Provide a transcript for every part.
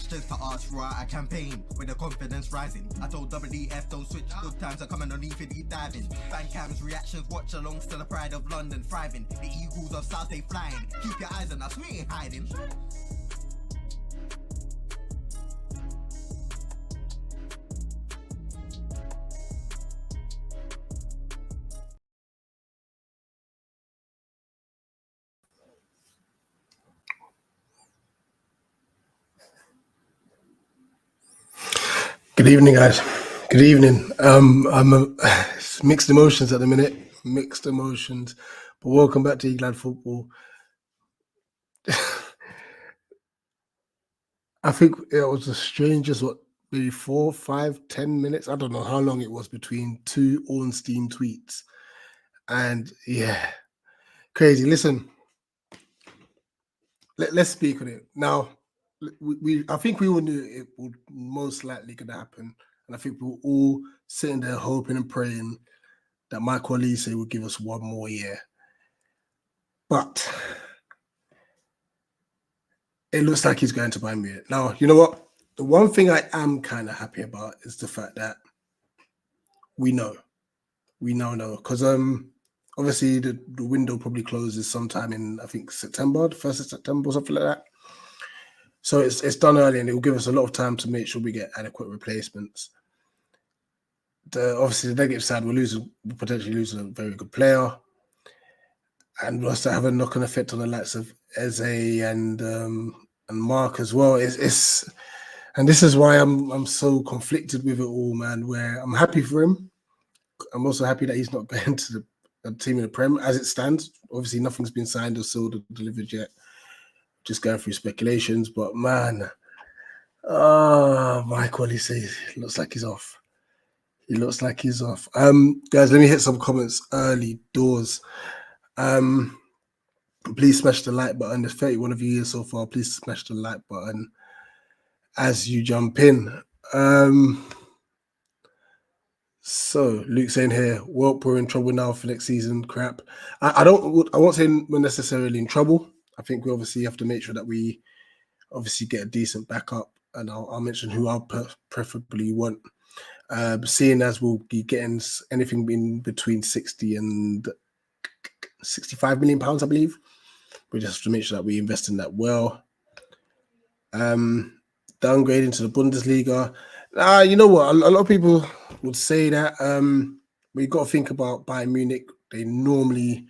questions to ask throughout a campaign with the confidence rising. I told WDF don't switch, good times are coming on deep diving. Fan cams, reactions, watch along, still the pride of London thriving. The Eagles of South, they flying. Keep your eyes on us, we ain't hiding. Good evening, guys. Good evening. It's mixed emotions at the minute. Mixed emotions. But welcome back to England Football. I think it was the strangest, maybe 4, 5, 10 minutes. I don't know how long it was between two Ornstein tweets. And yeah, crazy. Listen, let's speak on it. Now, I think we all knew it would most likely going to happen. And I think we were all sitting there hoping and praying that Michael Olise would give us one more year. But it looks like he's going to Bayern Munich. Now, you know what? The one thing I am kind of happy about is the fact that we know. We now know. Because obviously the window probably closes sometime in, I think, September, the 1st of September or something like that. So it's done early, and it will give us a lot of time to make sure we get adequate replacements. Obviously, the negative side, we're potentially losing a very good player, and we'll also have a knock-on effect on the likes of Eze and Mark as well. And this is why I'm so conflicted with it all, man. Where I'm happy for him, I'm also happy that he's not going to the team in the Prem as it stands. Obviously, nothing's been signed or sealed or delivered yet. Just going through speculations, but man, Michael Olise looks like he's off. He looks like he's off. Guys, let me hit some comments early doors. Please smash the like button. There's 31 of you here so far. Please smash the like button as you jump in. So Luke saying here, well, we're in trouble now for next season. Crap. I won't say we're necessarily in trouble. I think we obviously have to make sure that we obviously get a decent backup, and I'll mention who I'll preferably want. Seeing as we'll be getting anything in between 60 and 65 million pounds, I believe. We just have to make sure that we invest in that well. Downgrading to the Bundesliga. You know what? A lot of people would say that we got to think about Bayern Munich. They normally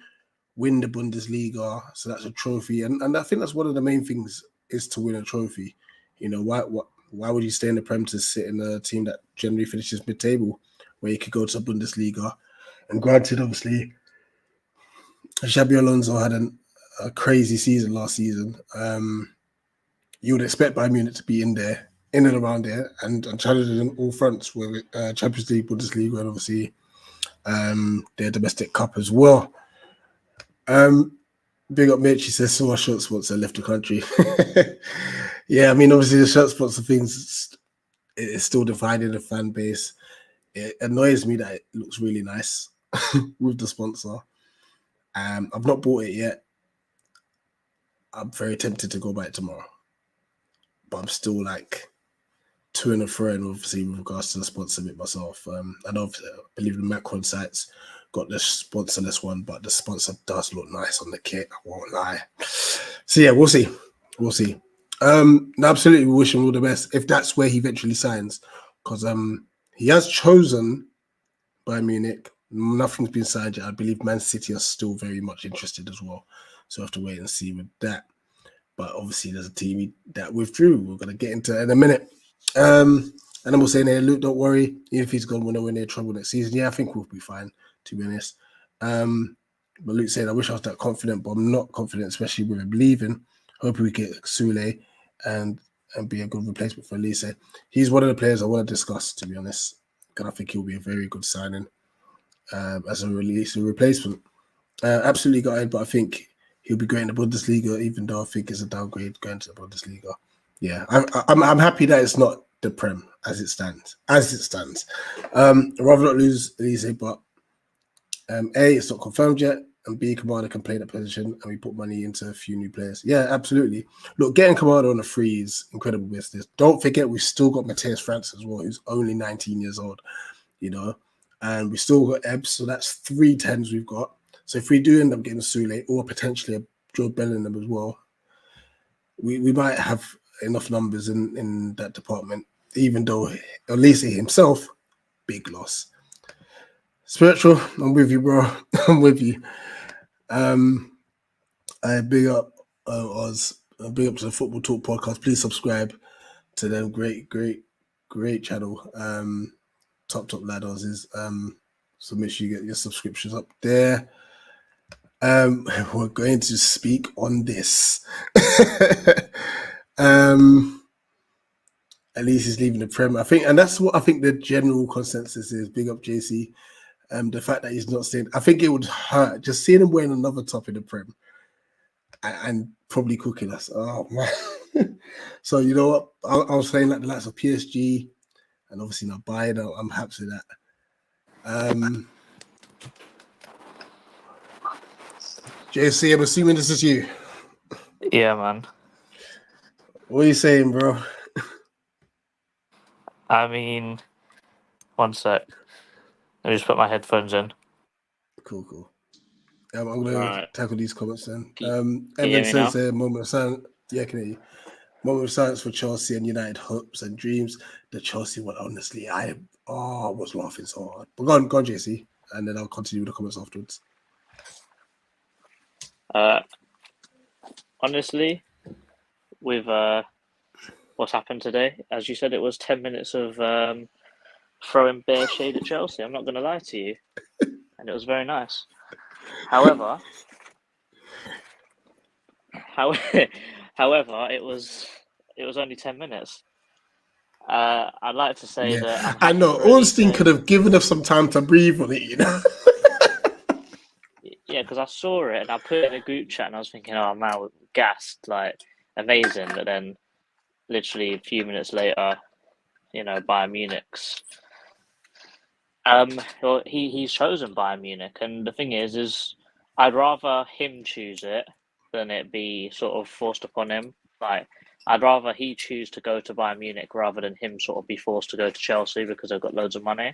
win the Bundesliga, so that's a trophy, and I think that's one of the main things is to win a trophy. You know, why would you stay in the Prem to sit in a team that generally finishes mid-table, where you could go to Bundesliga? And granted, obviously, Xabi Alonso had a crazy season last season. You would expect Bayern Munich to be in and around there, and challenging on all fronts with Champions League, Bundesliga, and obviously their domestic cup as well. Big up Mitch, he says, so our shirt sponsor left the country. Yeah, I mean, obviously the shirt sponsor things is still dividing the fan base. It annoys me that it looks really nice with the sponsor. I've not bought it yet. I'm very tempted to go buy it tomorrow. But I'm still like to and fro, and obviously with regards to the sponsor bit myself. I believe the Macron sites got the sponsorless one, but the sponsor does look nice on the kit, I won't lie. So yeah, we'll see. Absolutely wish him all the best if that's where he eventually signs, because he has chosen Bayern Munich. Nothing's been signed yet. I believe Man City are still very much interested as well, so I have to wait and see with that. But obviously there's a team that withdrew. We're going to get into it in a minute. And I'm also saying here, Luke, don't worry. Even if he's gone, we're nowhere near trouble next season. Yeah, I think we'll be fine, to be honest. But Luke said, I wish I was that confident, but I'm not confident, especially with him leaving. Hoping we get Sule and be a good replacement for Olise. He's one of the players I want to discuss, to be honest. And I think he'll be a very good signing as a replacement. Absolutely gutted, but I think he'll be great in the Bundesliga, even though I think it's a downgrade going to the Bundesliga. Yeah, I'm happy that it's not the Prem as it stands. I'd rather not lose Olise, but A, it's not confirmed yet. and B, Kamada can play that position, and we put money into a few new players. Yeah, absolutely. Look, getting Kamada on a free is incredible business. Don't forget, we've still got Mateus France as well, who's only 19 years old, you know, and we still got Ebbs, so that's 3 10s we've got. So if we do end up getting Sule or potentially a Joe Bellingham as well, we might have enough numbers in that department, even though Olise himself, big loss. Spiritual, I'm with you, bro. I'm with you. I big up Oz. Big up to the Football Talk podcast. Please subscribe to them. Great channel. Top lad Oz is. So make sure you get your subscriptions up there. We're going to speak on this. At least he's leaving the Prem. I think, and that's what I think the general consensus is. Big up JC. The fact that he's not staying, I think it would hurt just seeing him wearing another top in the Prem and probably cooking us. Oh man! So you know what? I was saying like the likes of PSG and obviously not Bayern. I'm happy with that. JC, I'm assuming this is you. Yeah, man. What are you saying, bro? I mean, one sec. Let me just put my headphones in. Cool. I'm going to tackle these comments then. Evan says a moment of silence. Yeah, can hear you. Moment of silence for Chelsea and United hopes and dreams. The Chelsea one, honestly, I was laughing so hard. But go on, JC, and then I'll continue with the comments afterwards. Honestly, with what's happened today, as you said, it was 10 minutes of throwing bare shade at Chelsea. I'm not going to lie to you, and it was very nice. However, it was only 10 minutes. I'd like to say that I know Ornstein could have given us some time to breathe on it, you know. Yeah, because I saw it and I put it in a group chat and I was thinking, oh man, we're gassed, like amazing. But then, literally a few minutes later, you know, Bayern Munich's. Well, he's chosen Bayern Munich, and the thing is I'd rather him choose it than it be sort of forced upon him. Like, I'd rather he choose to go to Bayern Munich rather than him sort of be forced to go to Chelsea because they've got loads of money.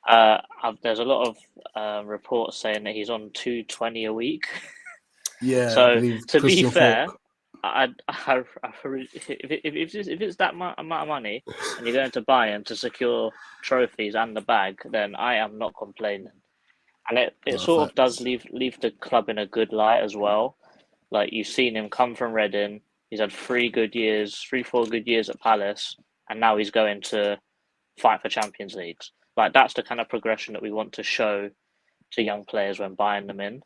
There's a lot of reports saying that he's on 220 a week. Yeah. So to be fair, if it's that amount of money and you're going to Bayern to secure trophies and the bag, then I am not complaining. And it sort of does leave the club in a good light as well. Like, you've seen him come from Reading. He's had 4 good years at Palace, and now he's going to fight for Champions Leagues. Like, that's the kind of progression that we want to show to young players when buying them in.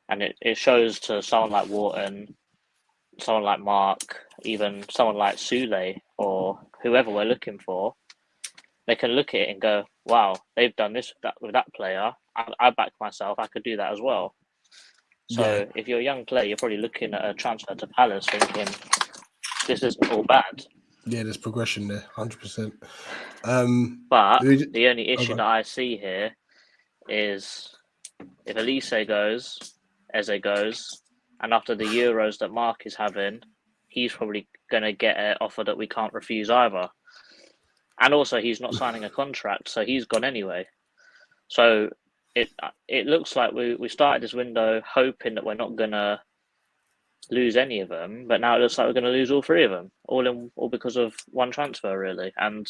And it shows to someone like Wharton, someone like Mark, even someone like Sule or whoever we're looking for. They can look at it and go, wow, they've done this with that player. I back myself. I could do that as well. So if you're a young player, you're probably looking at a transfer to Palace thinking, this isn't all bad. Yeah, there's progression there, 100%. But the only issue that I see here is if Olise goes, Eze goes, and after the Euros that Mark is having, he's probably going to get an offer that we can't refuse either. And also, he's not signing a contract, so he's gone anyway. So it looks like we started this window hoping that we're not going to lose any of them, but now it looks like we're going to lose all 3 of them, all because of one transfer, really. And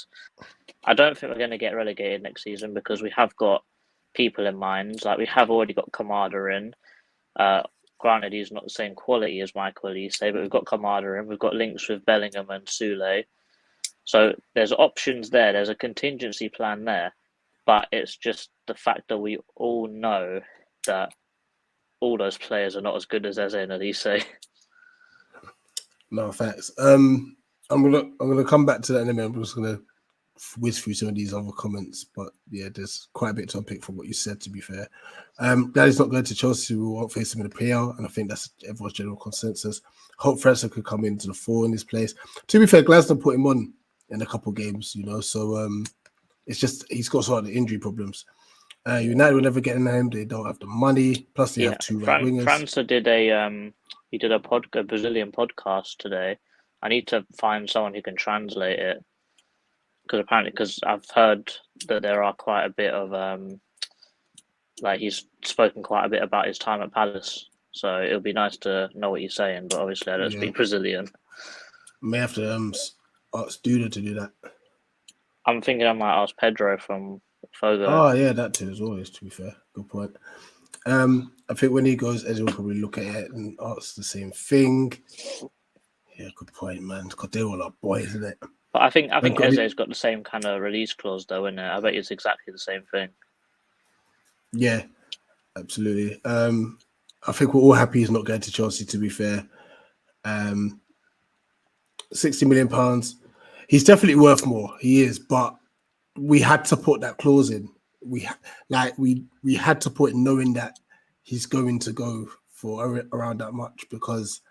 I don't think we're going to get relegated next season because we have got people in mind. Like, we have already got Kamada in. Granted, he's not the same quality as Michael Olise, but we've got Kamada in. We've got links with Bellingham and Sule. So there's options there. There's a contingency plan there. But it's just the fact that we all know that all those players are not as good as Eze and Olise. No, facts. I'm gonna come back to that in a minute. I'm just gonna whiz through some of these other comments, but yeah, there's quite a bit to unpick from what you said, to be fair. That is not going to Chelsea. We won't face him in the playout, and I think that's everyone's general consensus. Hope Fresco could come into the 4 in this place. To be fair, Glasner put him on in a couple games, you know, so it's just he's got sort of the injury problems. United will never get in him. They don't have the money. Plus, they have 2 right wingers. França did a Brazilian podcast today. I need to find someone who can translate it because I've heard that there are quite a bit of he's spoken quite a bit about his time at Palace. So it'll be nice to know what you're saying, but obviously I don't speak Brazilian. May have to ask Duda to do that. I'm thinking I might ask Pedro from Fogo. Oh yeah, that too as always. To be fair, good point. I think when he goes, Eze will probably look at it and ask the same thing. Yeah, good point, man. Because they're all our boys, isn't it? But I think Eze's got the same kind of release clause, though, isn't it? I bet it's exactly the same thing. Yeah, absolutely. I think we're all happy he's not going to Chelsea, to be fair. £60 million. He's definitely worth more. He is, but we had to put that clause in. We had to put it knowing that he's going to go for around that much, because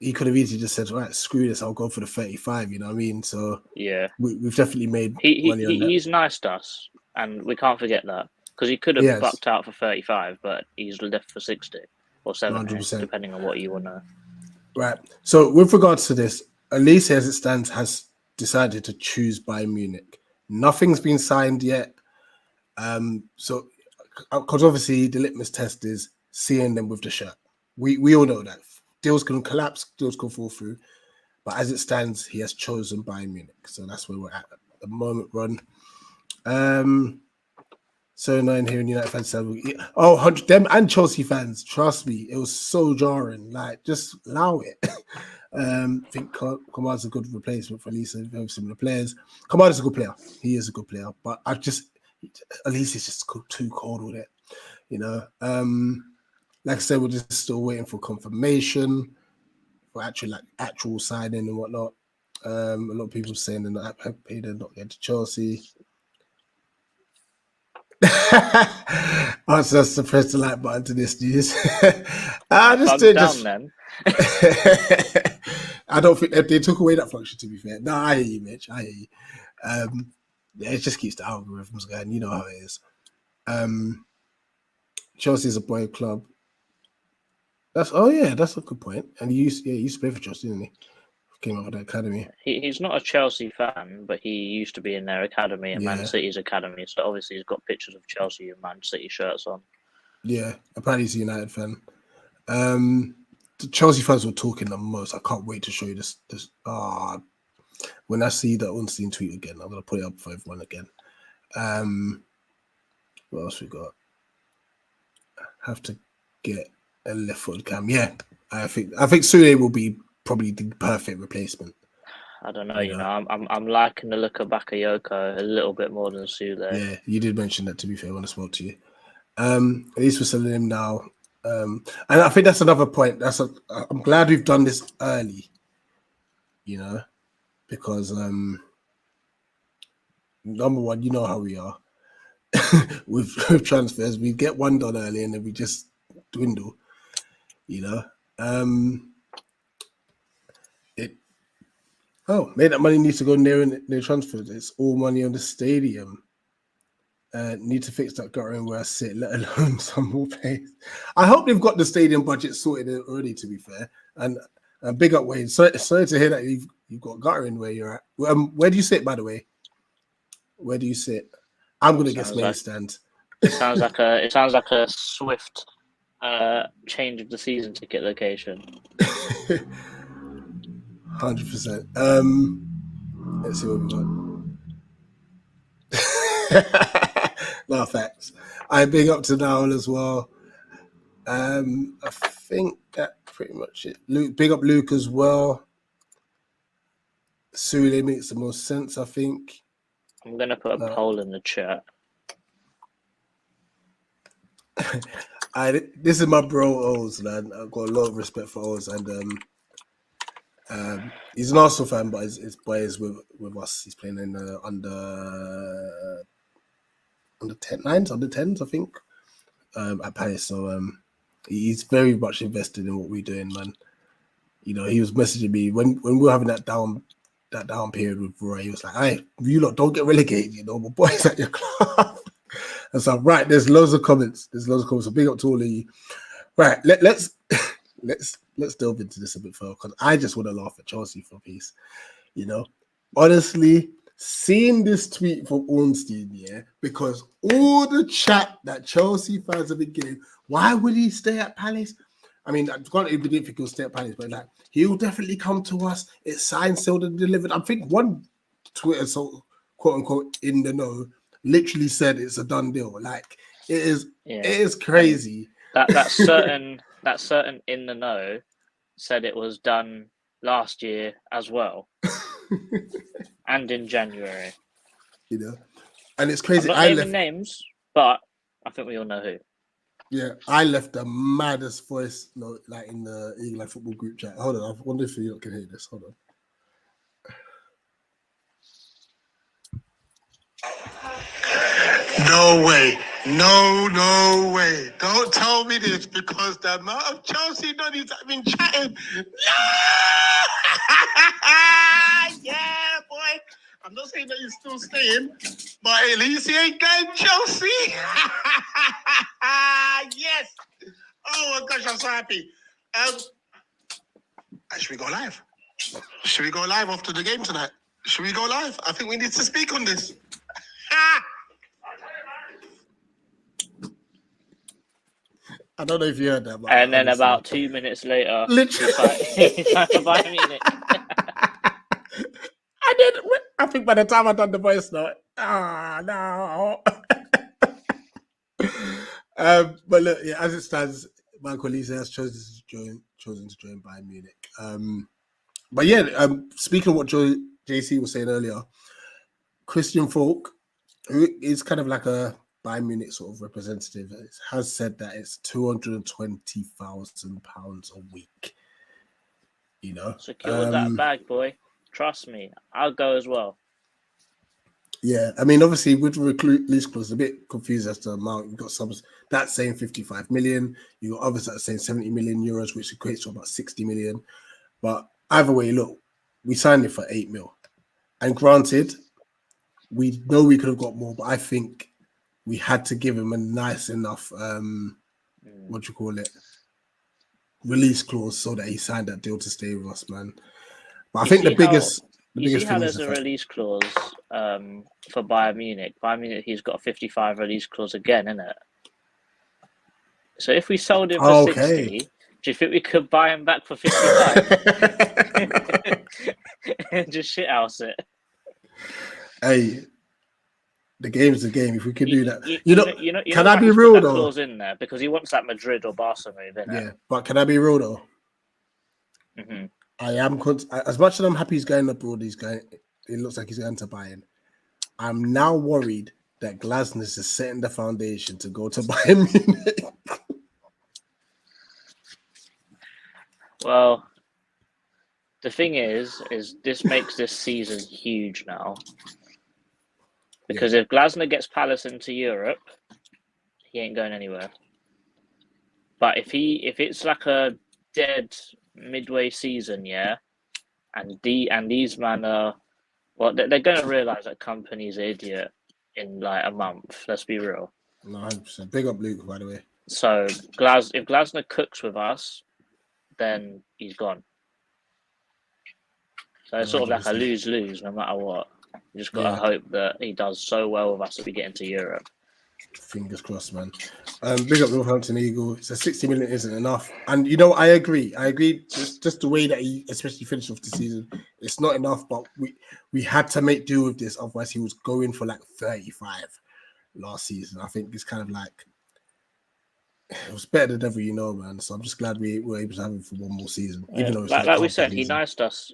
he could have easily just said, right, screw this, I'll go for the 35, you know what I mean? So yeah, we've definitely made money on that. He's nice to us, and we can't forget that. Because he could have bucked out for 35, but he's left for 60 or 70, 100%. Depending on what you want to. Right. So with regards to this, Olise, as it stands, has decided to choose Bayern Munich. Nothing's been signed yet. So, because obviously the litmus test is seeing them with the shirt. We all know that. Deals can collapse, deals can fall through. But as it stands, he has chosen Bayern Munich. So that's where we're at the moment, Ron. So annoying hearing United fans say, them and Chelsea fans, trust me, it was so jarring. Like, just allow it. I think Kamar's a good replacement for Olise, very similar players. Kamar's a good player. He is a good player. But Olise is just too cold with it. You know? Like I said, we're just still waiting for confirmation for actual signing and whatnot. A lot of people saying they're not happy, they're not getting to Chelsea. I just press the like button to this news. I don't think they took away that function, to be fair. No, I hear you, Mitch. I hear you. It just keeps the algorithms going. You know how it is. Chelsea is a boy club. That's a good point. And he used to play for Chelsea, didn't he? Came out of the academy. He's not a Chelsea fan, but he used to be in their academy and Man City's academy. So obviously he's got pictures of Chelsea and Man City shirts on. Yeah, apparently he's a United fan. The Chelsea fans were talking the most. I can't wait to show you this. When I see the unseen tweet again, I'm gonna put it up for everyone again. What else we got? Have to get a left-footed cam. Yeah, I think Sule will be probably the perfect replacement. I don't know, you know, I'm liking the look of Bakayoko a little bit more than Sule. Yeah, you did mention that, to be fair, when I spoke to you. At least we're selling him now. And I think that's another point. I'm glad we've done this early, you know, because number one, you know how we are with transfers. We get one done early and then we just dwindle, you know. Made that money needs to go near transfers. It's all money on the stadium. Need to fix that guttering where I sit, let alone some more players. I hope they've got the stadium budget sorted already, to be fair. And big up Wayne. Sorry to hear that you've got guttering where you're at. Where do you sit, by the way? Where do you sit? I'm gonna guess main stand. It sounds like a swift change of the season ticket location. 100%. Let's see what we got. No facts. I'm big up to Noel as well. I think that pretty much it. Luke, big up Luke as well. Sule makes the most sense, I think. I'm gonna put a poll in the chat. This is my bro Oz, man. I've got a lot of respect for Oz, and he's an Arsenal fan, but his boy is with us. He's playing in under 10s, I think, at Paris. So he's very much invested in what we're doing, man. You know, he was messaging me when we were having that down period with Roy. He was like, "Hey, you lot don't get relegated. You know, my boy's at your club." And so, right, there's loads of comments. So big up to all of you. Right, let's delve into this a bit further because I just want to laugh at Chelsea for a piece. You know, honestly, seeing this tweet from Ornstein, yeah, because all the chat that Chelsea fans have been getting, why would he stay at Palace? I mean, I can't even think he'll stay at Palace, but like, he'll definitely come to us. It's signed, sealed, and delivered. I think one Twitter, so quote unquote, in the know, literally said it's a done deal. Like, it is crazy. That certain in the know said it was done last year as well, and in January. You know, and it's crazy. I'm not naming names, but I think we all know who. Yeah, I left the maddest voice note like in the England football group chat. Hold on, I wonder if you can hear this. Hold on. No way. No way. Don't tell me this because the amount of Chelsea nutties that have been chatting. Yeah, boy. I'm not saying that he's still staying, but at least he ain't going Chelsea. Yes. Oh my gosh, I'm so happy. Should we go live? Should we go live after the game tonight? Should we go live? I think we need to speak on this. I don't know if you heard that. And then about 2 minutes later, he's like to buy Munich. I did. I think by the time I done the voice note, no. But look, yeah, as it stands, Michael Olise has chosen to join Bayern Munich. But yeah, speaking of what JC was saying earlier, Christian Falk, who is kind of like a Bayern Munich sort of representative, has said that it's £220,000 a week. You know, secure that bag, boy. Trust me, I'll go as well. Yeah, I mean, obviously with the release clause, a bit confused as to the amount. You've got some that's saying 55 million. You got others that are saying 70 million euros, which equates to about 60 million. But either way, look, we signed it for 8 mil. And granted, we know we could have got more, but I think we had to give him a nice enough, release clause so that he signed that deal to stay with us, man. But I think the biggest see how there's a release clause for Bayern Munich. Bayern Munich, he's got a 55 release clause again, isn't it? So if we sold him for 60, do you think we could buy him back for 55? And just shithouse it. Hey, the game's the game. If we could do that, can I be real though? Clause in there because he wants that Madrid or Barca move, innit? Yeah, but can I be real though? Mm-hmm. I am as much as I'm happy he's going abroad. It looks like he's going to Bayern. I'm now worried that Glasner is setting the foundation to go to Bayern Munich. Well, the thing is this makes this season huge now. Because if Glasner gets Palace into Europe, he ain't going anywhere. But if it's like a dead midway season, and these men are, well, they're going to realise that company's an idiot in like a month. Let's be real. No, 100%. Big up Luke, by the way. So if Glasner cooks with us, then he's gone. So it's sort of like a lose-lose no matter what. You just got to hope that he does so well with us that we get into Europe. Fingers crossed, man. Big up Northampton Eagle. So 60 million isn't enough. And you know, I agree. Just the way that he especially finished off the season, it's not enough, but we had to make do with this. Otherwise, he was going for like 35 last season. I think it's kind of like, it was better than ever, you know, man. So I'm just glad we were able to have him for one more season. Yeah, even though it's like we said, he niced us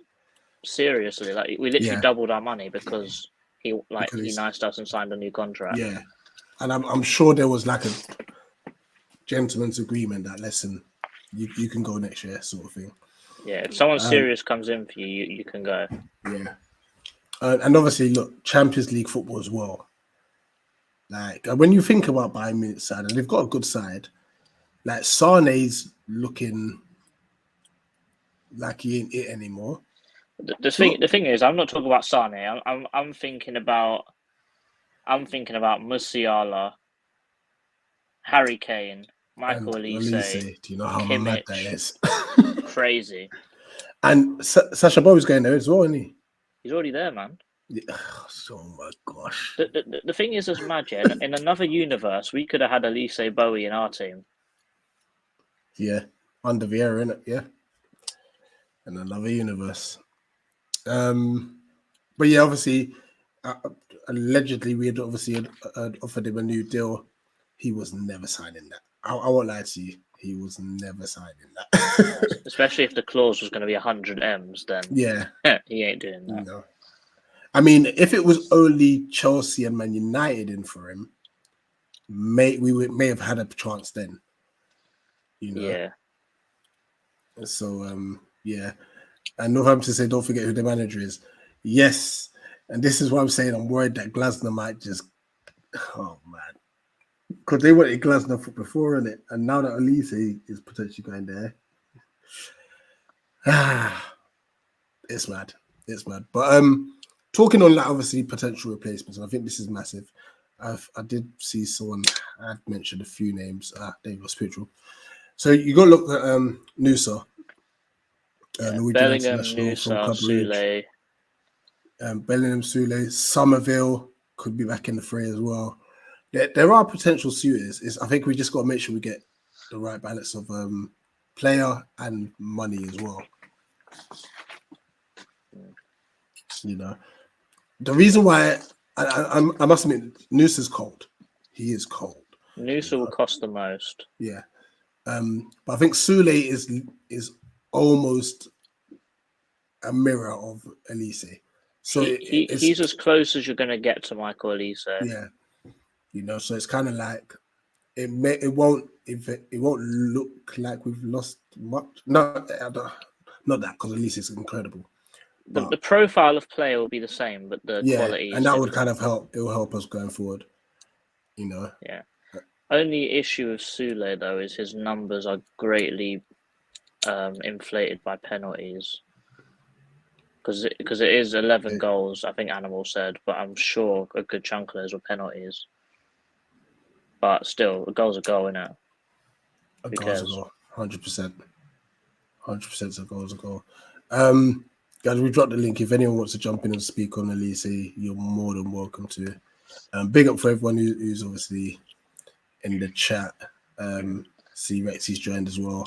seriously. Like we literally doubled our money because he niced us and signed a new contract. Yeah. And I'm sure there was like a gentleman's agreement that, listen, you can go next year, sort of thing. Yeah, if someone serious comes in for you, you can go. Yeah. And obviously, look, Champions League football as well. Like, when you think about Bayern Munich side, and they've got a good side, like, Sane's looking like he ain't it anymore. The thing is, I'm not talking about Sane. I'm thinking about I'm thinking about Musiala, Harry Kane, Michael And Olise. do you know how Kimmich. mad that is? Crazy. And Sasha Bowe's going there as well, isn't he? He's already there, man. Yeah. Oh my gosh. The thing is, as Magic, in another universe, we could have had Olise Bowie in our team. Yeah, under Vieira, innit? Yeah. In another universe. But yeah, obviously, allegedly, we had obviously offered him a new deal. He was never signing that. I won't lie to you. He was never signing that. Especially if the clause was going to be 100 M's, then yeah, he ain't doing that. No. I mean, if it was only Chelsea and Man United in for him, may have had a chance then. You know. Yeah. So yeah, and Northampton say don't forget who the manager is. Yes, and this is what I'm saying. I'm worried that Glasner might just. Oh man. Because they wanted Glasner before, innit? And now that Olise is potentially going there, it's mad. It's mad. But talking on that, obviously potential replacements, and I think this is massive. I did see someone had mentioned a few names. There you go, Spiritual. So you got to look at Nusa, Norwegian Bellingham, international from Nusa, Club Sule. Bellingham, Sule, Somerville could be back in the fray as well. There are potential suitors. I think we just got to make sure we get the right balance of player and money as well. You know, the reason why I must admit, Noose is cold. He is cold. Noosa will cost the most. Yeah, but I think Sule is almost a mirror of Olise. So he's as close as you're going to get to Michael Olise. Yeah, you know, so it's kind of like it won't look like we've lost much. Not that because Olise is incredible. The profile of player will be the same, but the quality, and that would kind of help. It will help us going forward. You know. Yeah. Only issue with Sule though is his numbers are greatly inflated by penalties. Because it is 11 goals, I think Animal said, but I'm sure a good chunk of those were penalties. But still, a goal's a goal, innit? A goal's a goal, 100%. 100% a goal's a goal. Guys, we dropped the link. If anyone wants to jump in and speak on Olise, you're more than welcome to. Big up for everyone who's obviously in the chat. See Rexy's joined as well.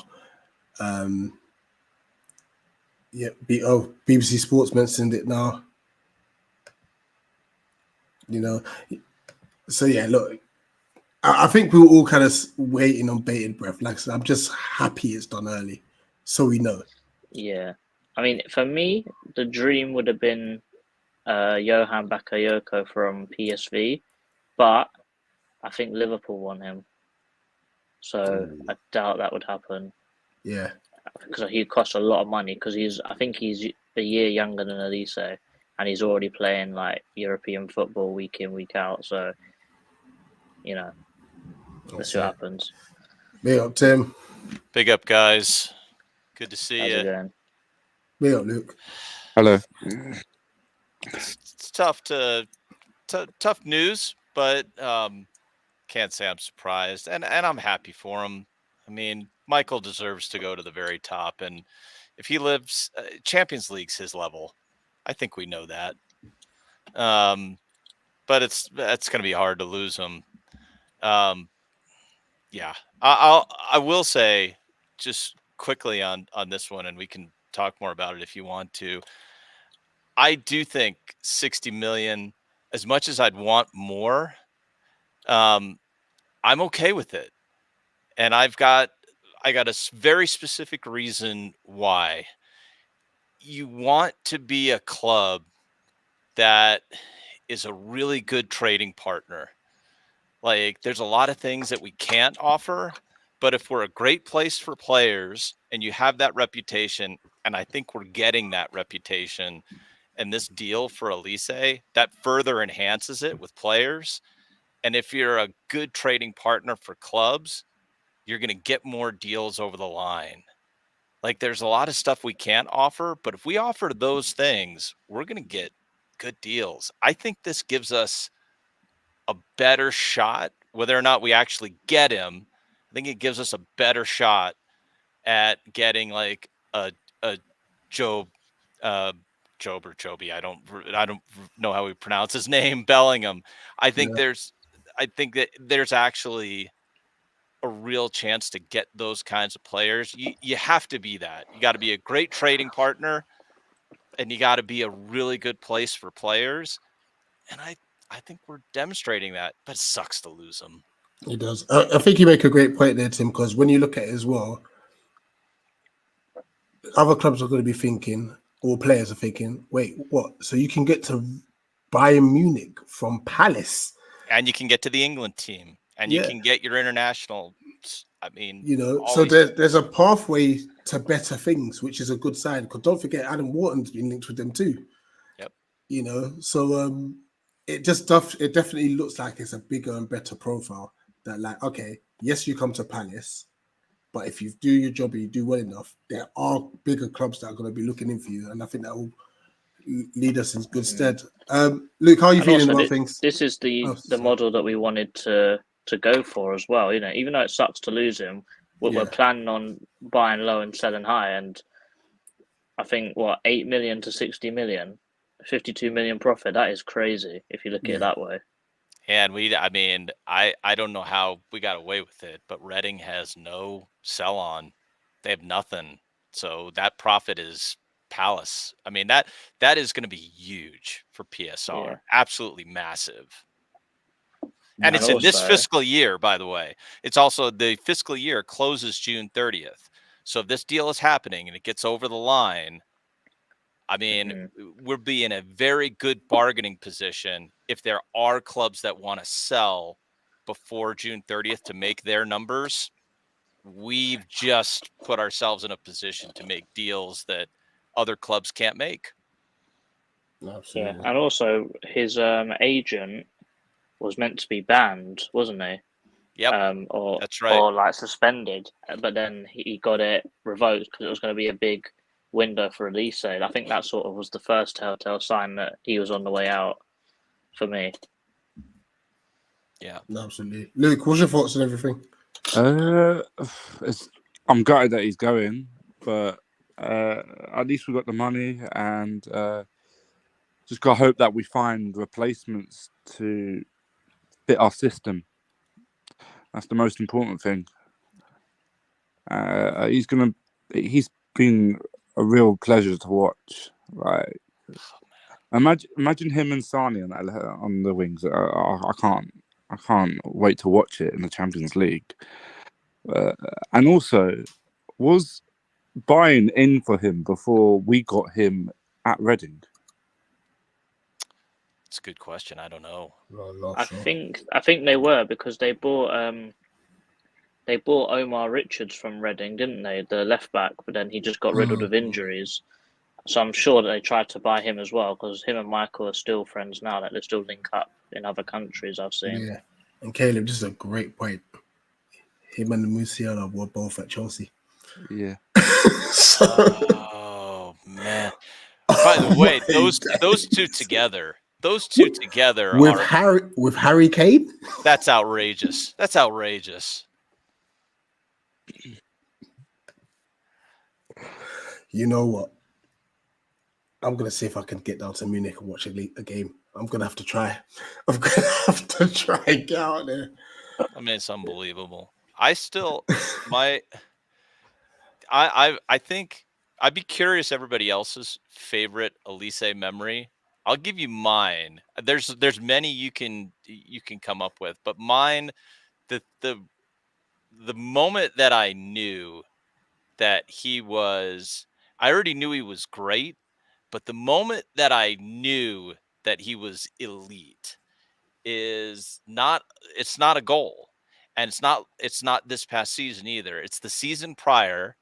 Yeah, BBC Sports mentioned it now. You know, so yeah, look, I think we were all kind of waiting on bated breath. Like I said, I'm just happy it's done early, so we know. Yeah, I mean, for me, the dream would have been Johan Bakayoko from PSV, but I think Liverpool want him, so I doubt that would happen. Yeah, because he costs a lot of money. Because I think he's a year younger than Olise, and he's already playing like European football week in, week out. So, you know, let's see what happens. Big up, Tim. Big up, guys. Good to see you. How's it going? Big up, Luke. Hello. It's tough news, but can't say I'm surprised, and I'm happy for him. I mean, Michael deserves to go to the very top, and if he lives Champions League's his level, I think we know that. But it's going to be hard to lose him. Yeah, I will say just quickly on this one, and we can talk more about it if you want to. I do think 60 million, as much as I'd want more, I'm okay with it. And I got a very specific reason why. You want to be a club that is a really good trading partner. Like, there's a lot of things that we can't offer, but if we're a great place for players and you have that reputation, and I think we're getting that reputation, and this deal for Olise, that further enhances it with players. And if you're a good trading partner for clubs, you're going to get more deals over the line. Like, there's a lot of stuff we can't offer, but if we offer those things, we're going to get good deals. I think this gives us a better shot, whether or not we actually get him. I think it gives us a better shot at getting like a Job or Joby. I don't know how we pronounce his name, Bellingham. I think that there's actually a real chance to get those kinds of players. You have to be that. You got to be a great trading partner, and you got to be a really good place for players. And I think we're demonstrating that, but it sucks to lose them. It does. I think you make a great point there, Tim, because when you look at it as well, other clubs are going to be thinking, or players are thinking, wait, what? So you can get to Bayern Munich from Palace. And you can get to the England team, and you can get your international. I mean, so there's a pathway to better things, which is a good sign. Because don't forget, Adam Wharton's been linked with them too. Yep. So it definitely looks like it's a bigger and better profile. That like, okay, yes, you come to Palace, but if you do your job and you do well enough, there are bigger clubs that are going to be looking in for you, and I think that will lead us in good stead. Luke, how are you feeling about things? This is the model that we wanted to go for as well. Even though it sucks to lose him, we're planning on buying low and selling high, and I think 8 million to 60 million, 52 million profit. That is crazy if you look at it that way. And I don't know how we got away with it, but Reading has no sell on. They have nothing. So that profit is Palace. I mean, that is going to be huge for PSR. Yeah. Absolutely massive. And it's in this fiscal year, by the way. It's also the fiscal year closes June 30th. So if this deal is happening and it gets over the line, I mean, we'll be in a very good bargaining position if there are clubs that want to sell before June 30th to make their numbers. We've just put ourselves in a position to make deals that other clubs can't make. Absolutely. Yeah, and also his agent was meant to be banned, wasn't he? Yep. Or that's right. Or like suspended, but then he got it revoked because it was going to be a big window for Olise. I think that sort of was the first telltale sign that he was on the way out for me. Yeah, absolutely. Luke, what's your thoughts on everything? I'm gutted that he's going, but at least we got the money, and just gotta hope that we find replacements to fit our system. That's the most important thing. He's been a real pleasure to watch. Like, imagine him and Sani on the wings. I can't wait to watch it in the Champions League. And also, was Bayern in for him before we got him at Reading? It's a good question. I don't know. I think they were, because they bought Omar Richards from Reading, didn't they? The left back, but then he just got riddled with injuries. So I'm sure that they tried to buy him as well, because him and Michael are still friends now. Like, they still link up in other countries, I've seen. Yeah, and Caleb, this is a great point. Him and Musiala were both at Chelsea. Yeah. Oh man! By the way, those two together. Those two together with Harry Kane. That's outrageous. That's outrageous. You know what? I'm gonna see if I can get down to Munich and watch a game. I'm gonna have to try. I'm gonna have to try and get out there. I mean, it's unbelievable. I think I'd be curious everybody else's favorite Olise memory. I'll give you mine. There's many you can come up with, but mine, the moment that I knew that I already knew he was great, but the moment that I knew that he was elite it's not a goal, and it's not this past season either. It's the season prior.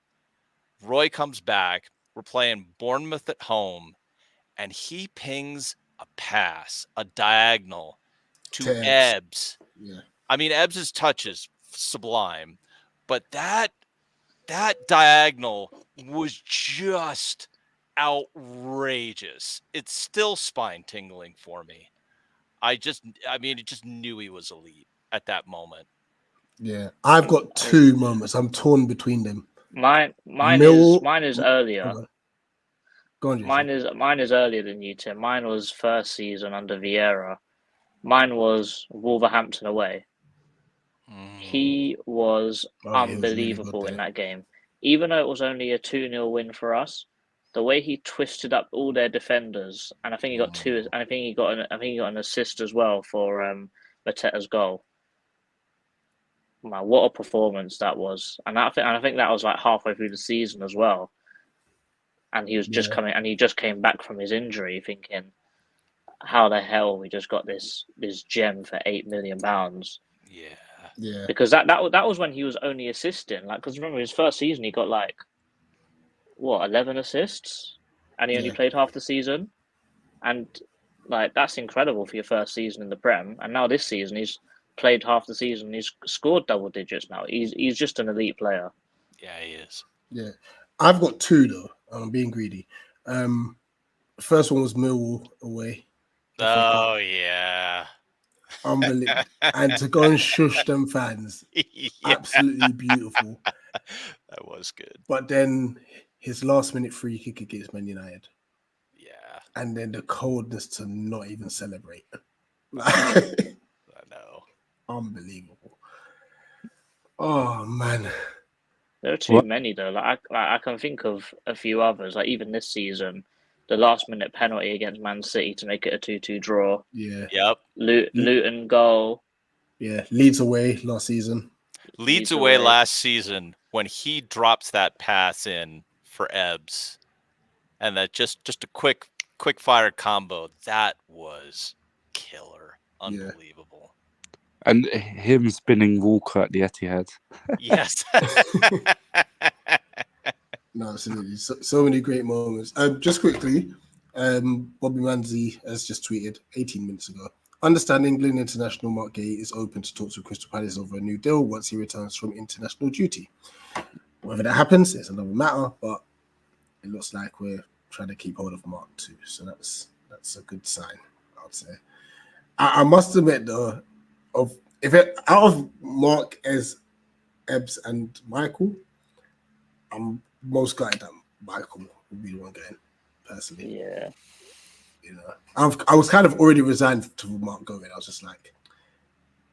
Roy comes back. We're playing Bournemouth at home, and he pings a pass, a diagonal to Ebbs. Yeah. I mean, Ebbs' touch is sublime, but that diagonal was just outrageous. It's still spine tingling for me. I just knew he was elite at that moment. Yeah, I've got two moments. I'm torn between them. Mine is earlier. Go on, Jason. Mine is earlier than you, Tim. Mine was first season under Vieira. Mine was Wolverhampton away. He was unbelievable in that game. Even though it was only a 2-0 win for us, the way he twisted up all their defenders, and I think he got two. I think he got an assist as well for Mateta's goal. Man, what a performance that was! And I think that was like halfway through the season as well. And he was just coming, and he just came back from his injury, thinking, "How the hell we just got this gem for £8 million?" Yeah. Because that was when he was only assisting. Like, because remember his first season, he got 11 assists, and he only played half the season, and that's incredible for your first season in the Prem. And now this season, he's played half the season. He's scored double digits now. He's just an elite player. Yeah, he is. Yeah, I've got two though. I'm being greedy. First one was Millwall away. Oh yeah, unbelievable. And to go and shush them fans, absolutely beautiful. That was good. But then his last minute free kick against Man United. Yeah. And then the coldness to not even celebrate. I know. Unbelievable. Oh man. There are too many though. I can think of a few others. Like even this season, the last minute penalty against Man City to make it a 2-2 draw. Yeah. Yep. Luton goal. Yeah. Leeds away last season. Leeds away last season when he drops that pass in for Ebbs, and that just a quick fire combo. That was killer. Unbelievable. And him spinning Walker at the Etihad. Yes. No, absolutely. So many great moments. Just quickly, Bobby Manzi has just tweeted 18 minutes ago. Understand England international Mark Gay is open to talks with Crystal Palace over a new deal once he returns from international duty. Whether that happens, it's another matter, but it looks like we're trying to keep hold of Mark too. So that's a good sign, I would say. I must admit though, out of Mark, Ebbs and Michael, I'm most gutted that Michael would be the one going, personally. Yeah. You know, I was kind of already resigned to Mark going. I was just like,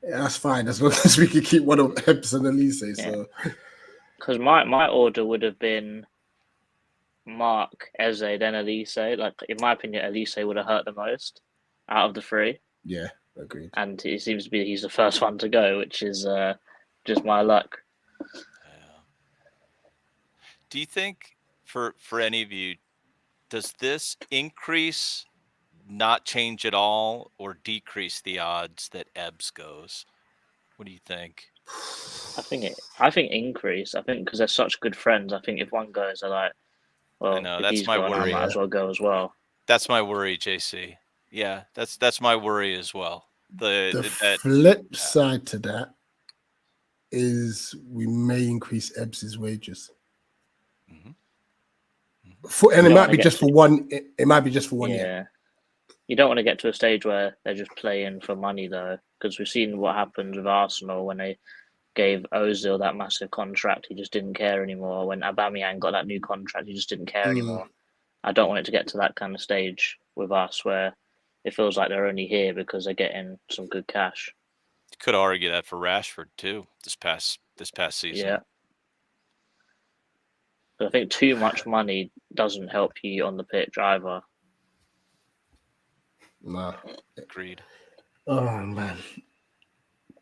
yeah, that's fine as long as we can keep one of Ebbs and Olise. Yeah. So, because my order would have been Mark, Eze, then Olise. Like in my opinion, Olise would have hurt the most out of the three. Yeah, agreed. And it seems to be he's the first one to go, which is just my luck. Do you think for any of you, does this increase, not change at all, or decrease the odds that Ebbs goes? What do you think? I think increase. I think because they're such good friends. I think if one goes, they're like, well, I know, if that's he's my gone, worry. I might as well go as well. That's my worry, JC. Yeah, that's my worry as well. The flip side to that is we may increase Ebbs's wages. And it might be just for one. It might be just for 1 year. You don't want to get to a stage where they're just playing for money, though, because we've seen what happened with Arsenal when they gave Ozil that massive contract. He just didn't care anymore. When Aubameyang got that new contract, he just didn't care anymore. I don't want it to get to that kind of stage with us where it feels like they're only here because they're getting some good cash. You could argue that for Rashford too this past season. Yeah. But I think too much money doesn't help you on the pitch either. No. Agreed. Oh man.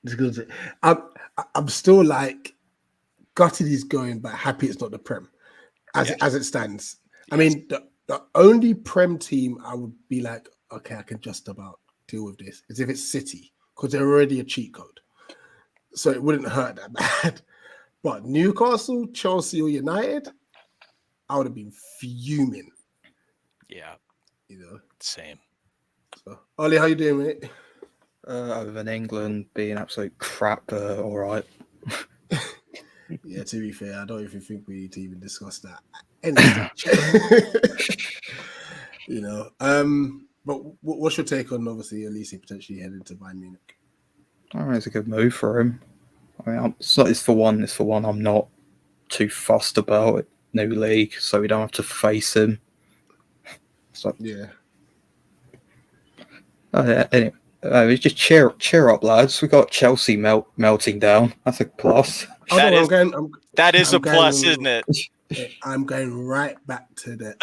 It's good. I'm still like gutted he's going, but happy it's not the Prem as it stands. Yes. I mean, the only Prem team I would be like, okay, I can just about deal with this is if it's City, because they're already a cheat code. So it wouldn't hurt that bad. But Newcastle, Chelsea, or United, I would have been fuming. Yeah. You know. Same. So, Ollie, how you doing, mate? Other than England being absolute crap, all right. Yeah, to be fair, I don't even think we need to even discuss that. Anyway, you know, But what's your take on obviously Olise potentially heading to Bayern Munich? I think it's a good move for him. I mean, it's for one. I'm not too fussed about it. New league, so we don't have to face him. So yeah. Anyway, just cheer up, lads. We got Chelsea melting down. That's a plus. That is a plus, isn't it? I'm going right back to the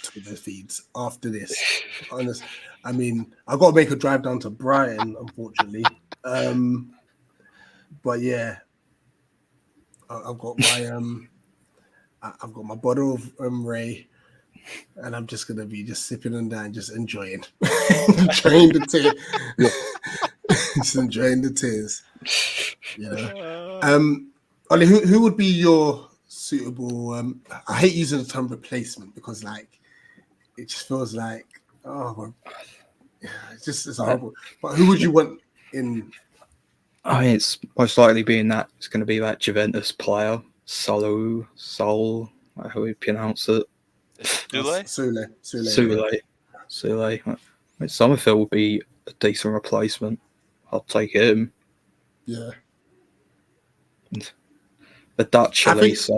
Twitter feeds after this. Honest, I mean, I got to make a drive down to Brighton, unfortunately. But yeah, I've got my bottle of RHEA, and I'm just gonna be just sipping on that and just enjoying the tears, just enjoying the tears. You know, Ollie, who would be your suitable? I hate using the term replacement because like it just feels like it's horrible. But who would you want in? I mean, it's most likely being that it's going to be that Juventus player, Sol, how we pronounce it. Sule. I mean, Summerfield would be a decent replacement. I'll take him. Yeah. The Dutch Olise.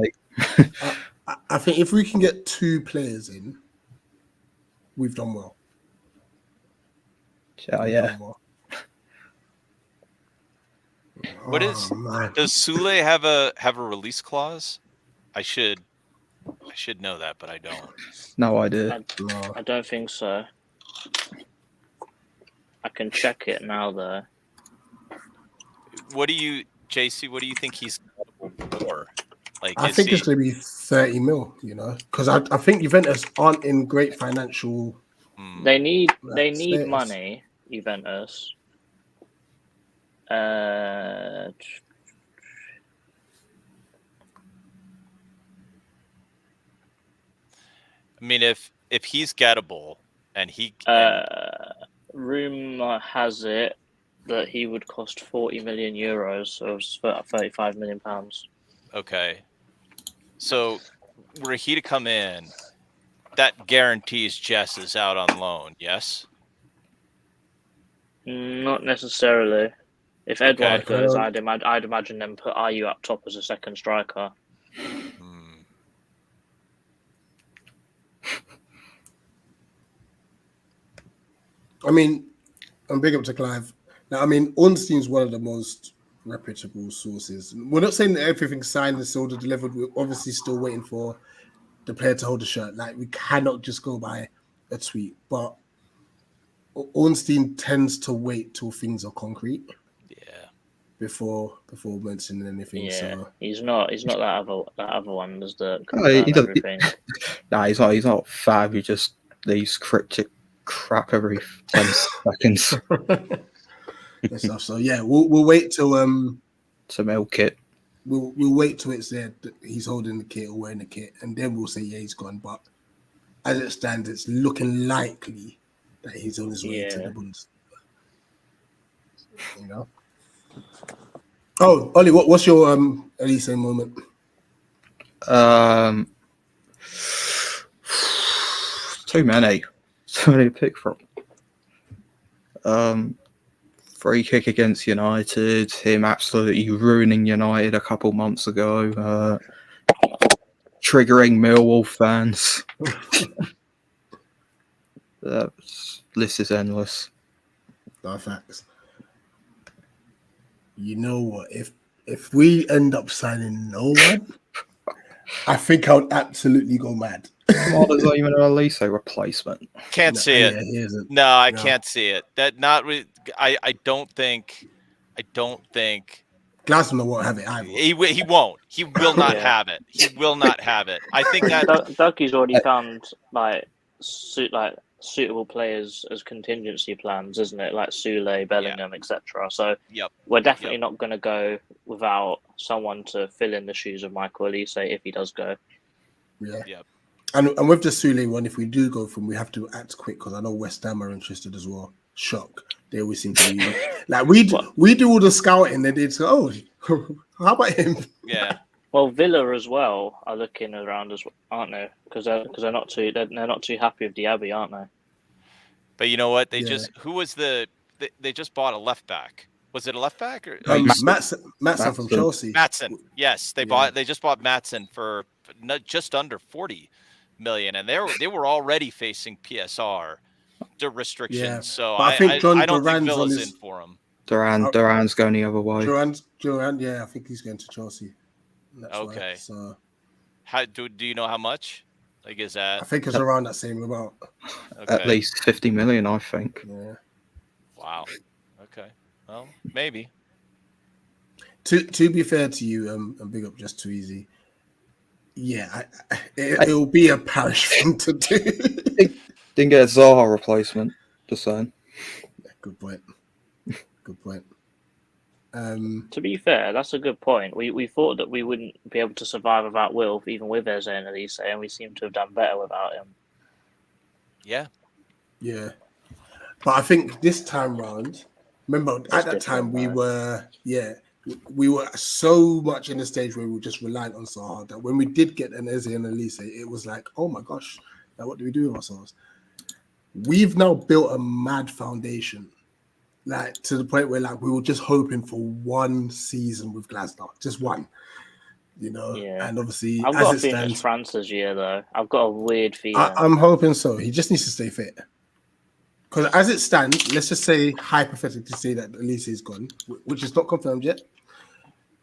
I think if we can get 2 players in, we've done well. Yeah. Does Sule have a release clause? I should know that, but I don't. No idea. I don't think so. I can check it now though. JC, what do you think he's for? Like, I think it's going to be 30 mil, you know, because I think Juventus aren't in great financial. They need money, Juventus. I mean, if he's gettable and rumor has it that he would cost 40 million euros, so it's 35 million pounds. Okay, so were he to come in, that guarantees Jess is out on loan. Yes. Not necessarily. If Edouard goes, I'd imagine them put Ayew up top as a second striker. I mean, I'm big up to Clive. Now, I mean, Ornstein's one of the most reputable sources. We're not saying that everything's signed and sold or delivered. We're obviously still waiting for the player to hold the shirt. Like, we cannot just go by a tweet. But Ornstein tends to wait till things are concrete. Yeah. Before mentioning anything. Yeah, so. he's not that other one. There's the he doesn't. Everything. Nah, he's not fab. He just leaves cryptic crap every 10 seconds. Stuff. So yeah, we'll wait till to milk it. We'll wait till it's there. He's holding the kit or wearing the kit, and then we'll say yeah, he's gone. But as it stands, it's looking likely that he's on his way to the Bundesliga. You know. Oh, Ollie, what's your Olise moment? Too many to pick from. Free kick against United, him absolutely ruining United a couple months ago, triggering Millwall fans. The list is endless. No facts. You know what? If we end up signing no one, I think I would absolutely go mad. Well, there's not even an Olise replacement. Can't see it. No, I can't see it. That not really. I don't think. Glasgow won't have it either. He won't. He will not have it. He will not have it. I think that Dougie's already found suitable players as contingency plans, isn't it? Like Sule, Bellingham, etc. So we're definitely not going to go without someone to fill in the shoes of Michael Olise if he does go. Yeah. Yep. And with the Sule one, if we do go from, we have to act quick because I know West Ham are interested as well. Shock. They always seem to be like we do all the scouting. They say, oh, how about him? Yeah. Well, Villa as well are looking around as well, aren't they? Because they're not too happy with Diaby, aren't they? But you know what? They just they just bought a left back. Was it a left back or Maatsen from Chelsea? Maatsen. Yes, they just bought Maatsen for just under 40 million, and they were already facing PSR restrictions. Yeah. So But I think I don't think Villa's in for him. Duran's going the other way. Duran, yeah, I think he's going to Chelsea. That's okay. Why, so how do you know how much? Like, is that? I think it's around that same amount. Okay. At least 50 million, I think. Yeah. Wow. Okay. Well, maybe. To be fair to you, and big up Just Too Easy. Yeah, it'll be a parish thing to do. Didn't get a Zaha replacement. Just saying. Yeah, good point. Good point. To be fair, that's a good point. We thought that we wouldn't be able to survive without Wilf, even with Eze and Olise, and we seem to have done better without him. Yeah. Yeah. But I think this time round, remember at that time we were so much in the stage where we were just reliant on Zaha that when we did get an Eze and Olise, it was like, oh my gosh, now what do we do with ourselves? We've now built a mad foundation. Like to the point where like we were just hoping for one season with Glasner, just one, Yeah. And obviously, I've got a feeling it's France's year though. I've got a weird feeling. I'm hoping so. He just needs to stay fit. Because as it stands, let's just say hypothetically say that Olise is gone, which is not confirmed yet,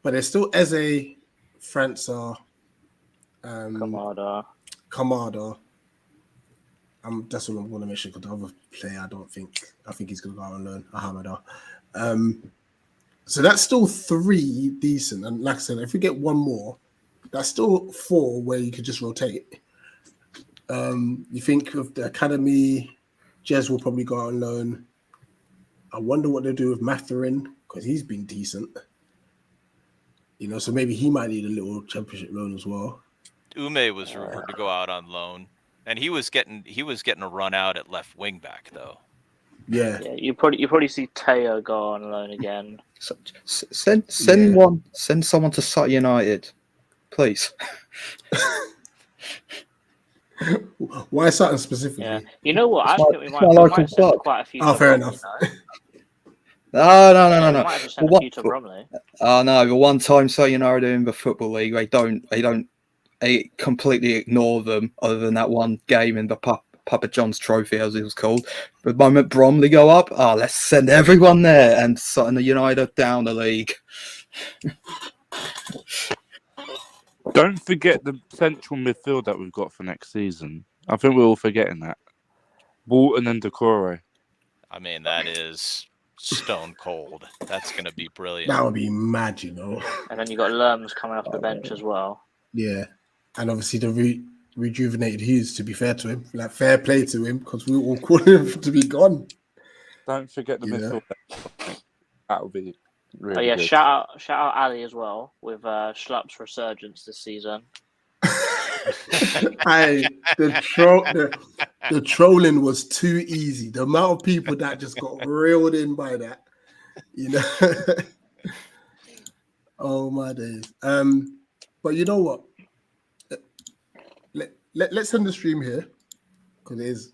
but there's still Eze, França, Kamada. That's all I'm going to mention because the other player, I think he's going to go out and learn Hamada. So that's still 3 decent. And like I said, if we get one more, that's still 4 where you could just rotate. You think of the academy, Jez will probably go out and learn. I wonder what they'll do with Matherin because he's been decent. So maybe he might need a little championship loan as well. Ume was rumored to go out on loan. And he was getting a run out at left wing back though. Yeah. You probably see Teo go on loan again. Send someone to Sutton United, please. Why Sutton specifically? Yeah. You know what? I think we might send quite a few. Oh, fair enough. No. We might just send a few to Bromley. No, but one time Sutton United in the Football League, they completely ignore them other than that one game in the Papa John's Trophy, as it was called. But the moment Bromley go up, let's send everyone there and Sutton United down the league. Don't forget the central midfield that we've got for next season. I think we're all forgetting that. Walton and Decore. I mean, that is stone cold. That's going to be brilliant. That would be mad, And then you got Lerms coming off the bench as well. Yeah. And obviously the rejuvenated Hughes, to be fair to him, like fair play to him, because we all called him to be gone. Don't forget the midfield. That would be really good. Shout out Ali as well with Schlupp's resurgence this season. The trolling was too easy. The amount of people that just got reeled in by that, Oh my days. But you know what? Let's end the stream here because it is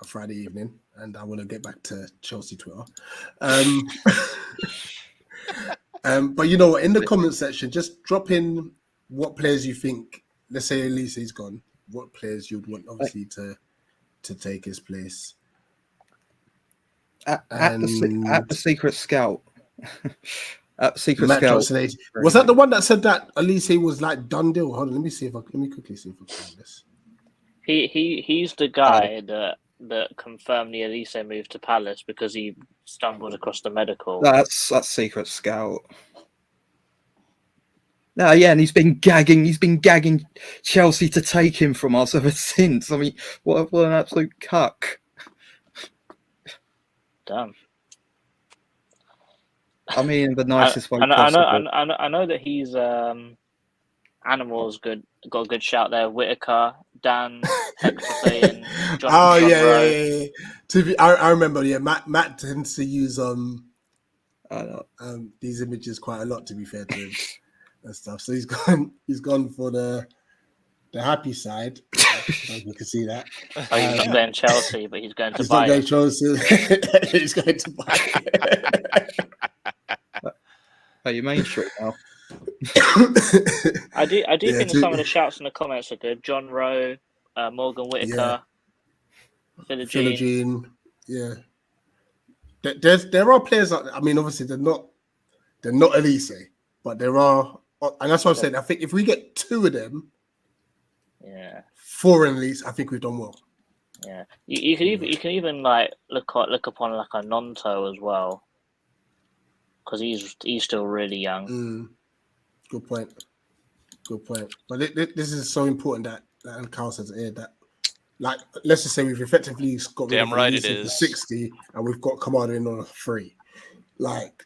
a Friday evening and I want to get back to Chelsea Twitter. But you know what? In the comment section, just drop in what players you think. Let's say Olise is gone. What players you'd want, obviously, to take his place? At the Secret Scout. Secret Matt Scout. Johnson, was that the one that said that Olise was like done deal? Hold on, let me quickly see if I can find this. He's the guy that confirmed the Olise move to Palace because he stumbled across the medical. That's Secret Scout. No, yeah, and he's been gagging Chelsea to take him from us ever since. I mean, what an absolute cuck. Damn. I mean, the nicest way possible. I know that he's Animal's good. Got a good shout there. Whitaker, Dan, Hector, and John. Oh yeah. I remember. Yeah, Matt tends to use these images quite a lot. To be fair to him and stuff. So he's gone for the happy side. You can see that. Oh, he's not going Chelsea, but he's going to He's not Bayern. going Chelsea. He's going to Bayern. Are you mainstream now? I do think some of the shouts in the comments are good. John Rowe, Morgan Whittaker, Philogene. Yeah. There are players that, I mean, obviously they're not Olise, but there are, and that's what I'm saying. I think if we get 2 of them, 4 at least, I think we've done well. Yeah, you can even like look upon like a Nonto as well, because he's still really young. Good point. But this is so important that and Carl says here that, like, let's just say we've effectively got rid of Olise for 60, and we've got Kamada in on a 3. Like,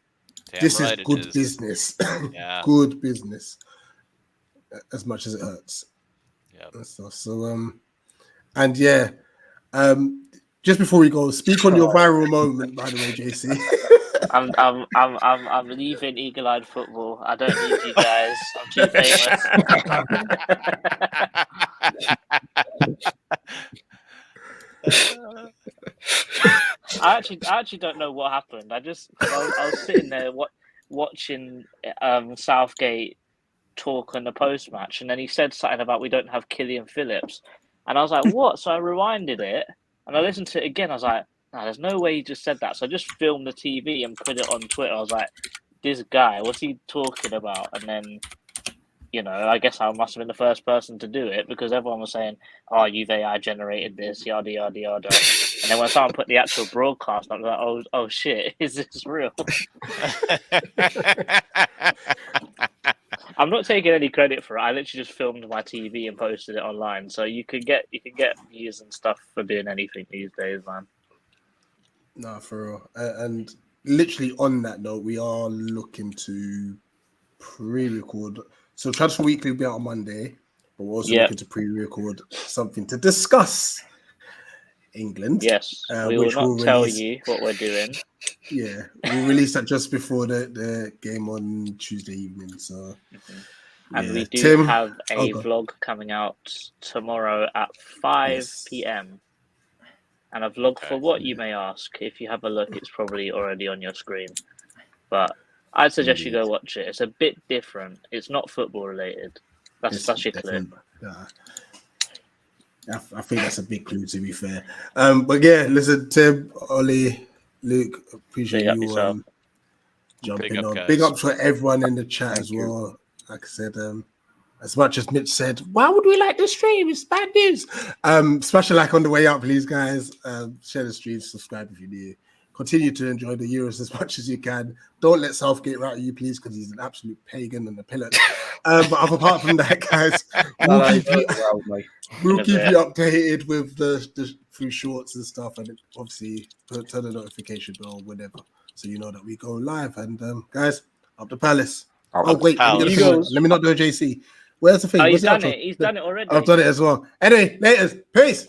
this is good business. Yeah. Good business. As much as it hurts. Yeah. So and yeah. Just before we go, speak on your viral moment, by the way, JC. I'm leaving Eagle Eyed Football. I don't need you guys. I'm too famous. I actually don't know what happened. I was sitting there watching Southgate talk on the post match, and then he said something about we don't have Killian Phillips, and I was like, what? So I rewinded it and I listened to it again. I was like, no, there's no way he just said that. So I just filmed the TV and put it on Twitter. I was like, this guy, what's he talking about? And then, I guess I must have been the first person to do it because everyone was saying, oh, you've AI generated this, yada, yada, yada. And then when someone put the actual broadcast, I was like, oh shit, is this real? I'm not taking any credit for it. I literally just filmed my TV and posted it online. So you can get views and stuff for doing anything these days, man. No, for real. And literally on that note, we are looking to pre-record. So Transfer Weekly will be out on Monday, but we're also looking to pre-record something to discuss England. Yes, we will not tell you what we're doing. Yeah, we'll release that just before the game on Tuesday evening. So, and we do have a vlog coming out tomorrow at 5 p.m. And a vlog for what, you may ask? If you have a look, it's probably already on your screen. But I'd suggest you go watch it. It's a bit different. It's not football related. That's such a clip. I think that's a big clue, to be fair. But yeah, listen, Tim, Ollie, Luke, appreciate you jumping on. Big up to everyone in the chat as well. Like I said, as much as Mitch said, why would we like the stream? It's bad news. Smash a like on the way out, please, guys. Share the stream, subscribe if you do. Continue to enjoy the Euros as much as you can. Don't let Southgate rat you, please, because he's an absolute pagan and a pillar. But apart from that, guys, we'll keep you updated with the through shorts and stuff, and obviously turn the notification bell whenever, so you know that we go live. And guys, up the Palace. Wait, let me not do a JC. Where's the thing? He's done it. He's done it already. I've done it as well. Anyway, later. Peace.